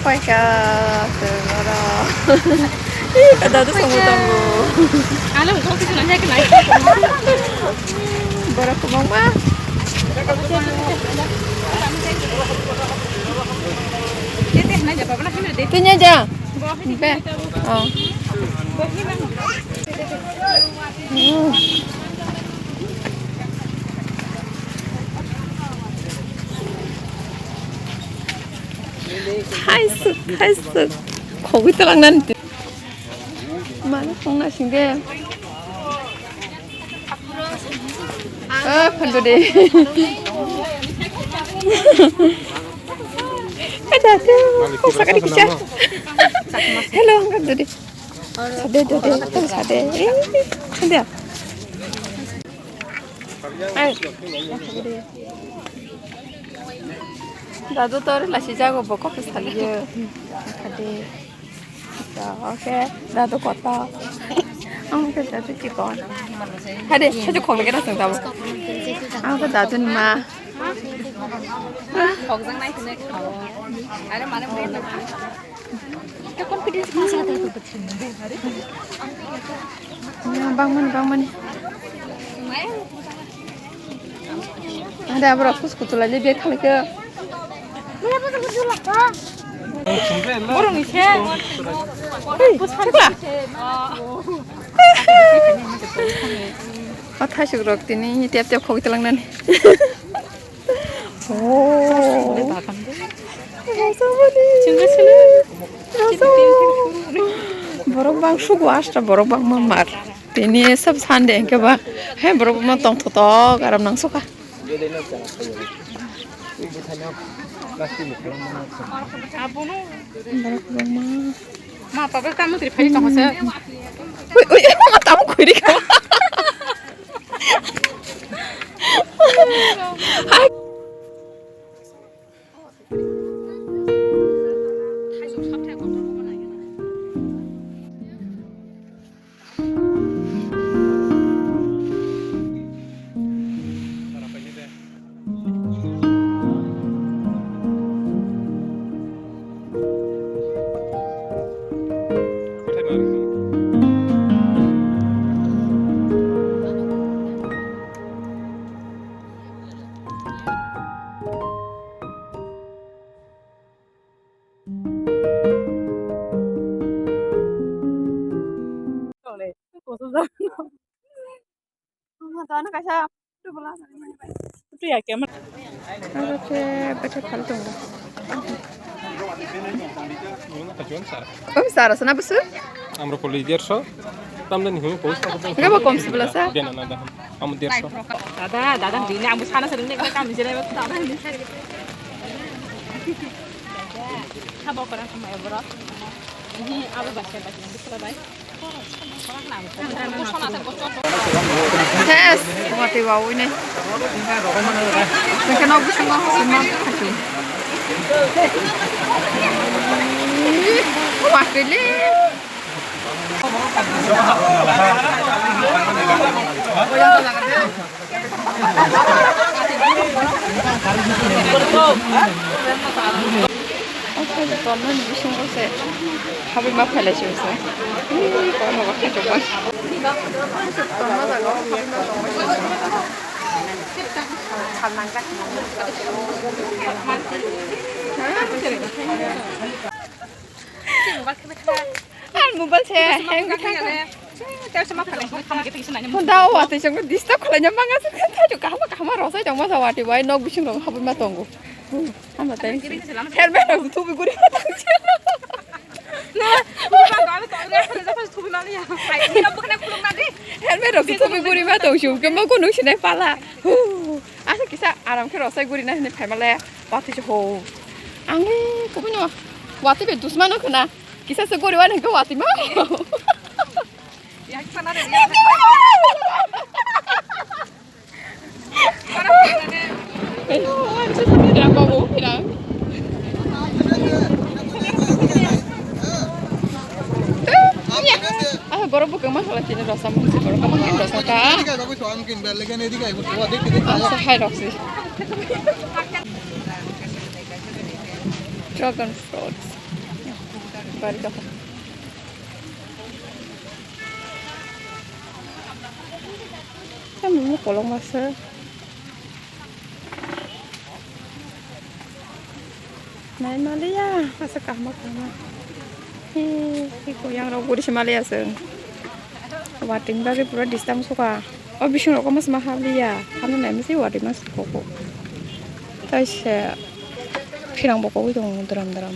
quay cả từ đó cái đó tôi không có tông luôn à nó không thích nói cái này bữa đó cũng mong quá thế nhá chưa bé hai sức 거기 들어갔는데 많이 성나신 게 판도리 ada kok sakit kisah hello 판도리 사대 근데 나도 떠올라 시작하고 뭐 커피 살려 가디 자 오케이 나도 걷다 cái 나도 찍어 하대 해주 거기 cái đó từng tao cái 나도 mà còn sang đây thì này ai đó mà nó biết là cái confidence mà sao tôi tự tin đấy 방문이 ada berapa skutul aja biar kali ke orang ini 다시 그렇더니 떼떼 거기 들랑나네 오 बरबबां सुगु आस्रा बरबबां मामार बेनि सब सानदे केबा हे बरबबां तंग थतो गाराम नां सखा मा पापा काम मत रिफाई का होसे ओइ मा ताम खोइरि का Mana kasih? Itu bola. itu ya kayak Baca paltung dah. Sarah, sana besul? Amro poli 150 tamdan hiu post Enggak mau kom sebelah sah? dia nana dah am 150 दादा di ini ambu sana sering nih kami jadi dadah ini coba orang sama Ebro ini abu baca yang bisa baik Yes, mati bau ini. Mungkin aku cuma semua kasih. Makanya. Oke, 저는 무슨 곳에 밥을 막 팔려주면서 이거 먹어 정말. 저마다가 밥을 막 무발체 혼다 와서 정말 디스터 콜라냐 망아서 타주 가마 러서 정말 사와티 와이 너 부신 거 하부 마 동고 한번 때 헬멧하고 도비 구리 당치 헬멧하고 도비 구리 마 동시 그 먹고 누시네 팔라 아서 기사 아람 그 러서 구리나 네 팔말래 와티 호 아니 그분요 와티 그 두스만은 그나 기사 쓰고리 와는 그 와티 마 ya sana deh tidak mau bilang baru bukan masalah ini rasa mungkin baru kamu mungkin rasa kah? Hai Roxy. Dragon fruits. Very good. Em mua cổ lông mà sơ. Này Malia, masa kah makan? Iko yang ragu di Malia seng. Wating bagi pura di stang suka. Oh bisu rokok mas mahal dia. Karena nem sih wating mas koko. Tapi saya pirang pokok itu dram.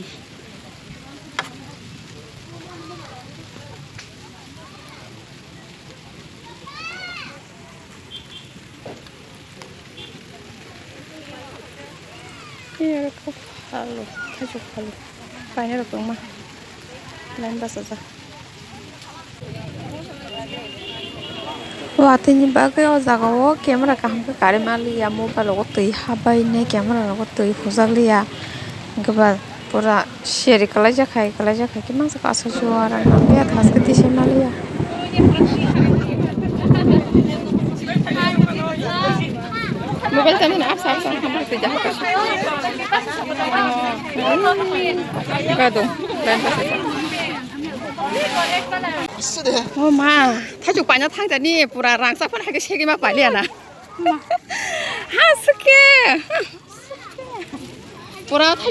Iya kok halo, tajuk halo. Pakai rokok mah. Lain bahasa saja. Watenya bagai ozaga wo camera kaham ke kare mali ya mobile lo tui habai ne camera lo tui khuzali ya gaba pura share kala ja khai ki masa ka aso juara ya thas ke tishe mali ya mobile tamen aap saaf hamre te jaha ka do lain bahasa Oh ma, 타죽 빠냐 탕자니 뿌라 랑사판 하게 세기만 빨리야나. 하스케. 뿌라 타.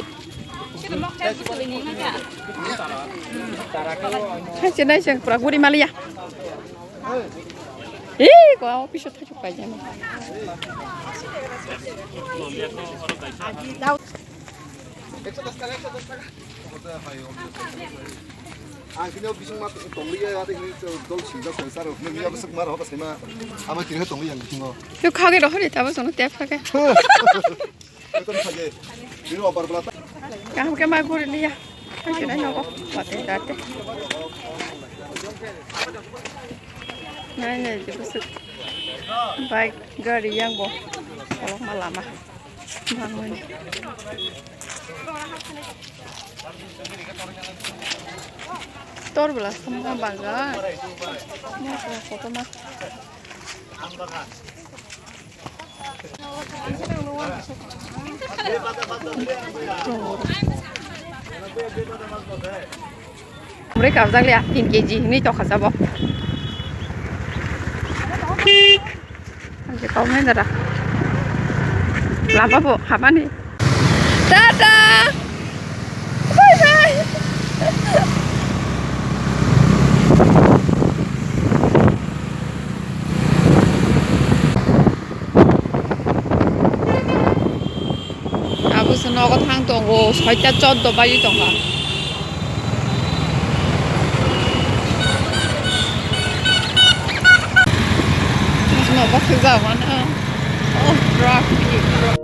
하지나 생 뿌라 구리 말이야. 이거 비쇼 타죽 빠냐. 그냥 비중 막 동리에 하되 그 진짜 공사로 그냥 미야 무슨 말 하고 세마 아마 그래 동리 양 거. 그 가게로 허리 잡아서는 대파게. 그건 하게 이리 와 봐라. 함께 말 고리리야. 하지나 너거 맞대 나한테. này chỉ có sự vài gari yang bo kalau malam ah bangun store belas semua bangga ini foto mah mereka bilang lihat in keji ini coklat apa Nanti kau main dah. Lama bu, apa nih? Dadah. Bye bye. Aku senang kau thang tunggu, saya cocok doa itu kan. What is that one? Oh, rocky.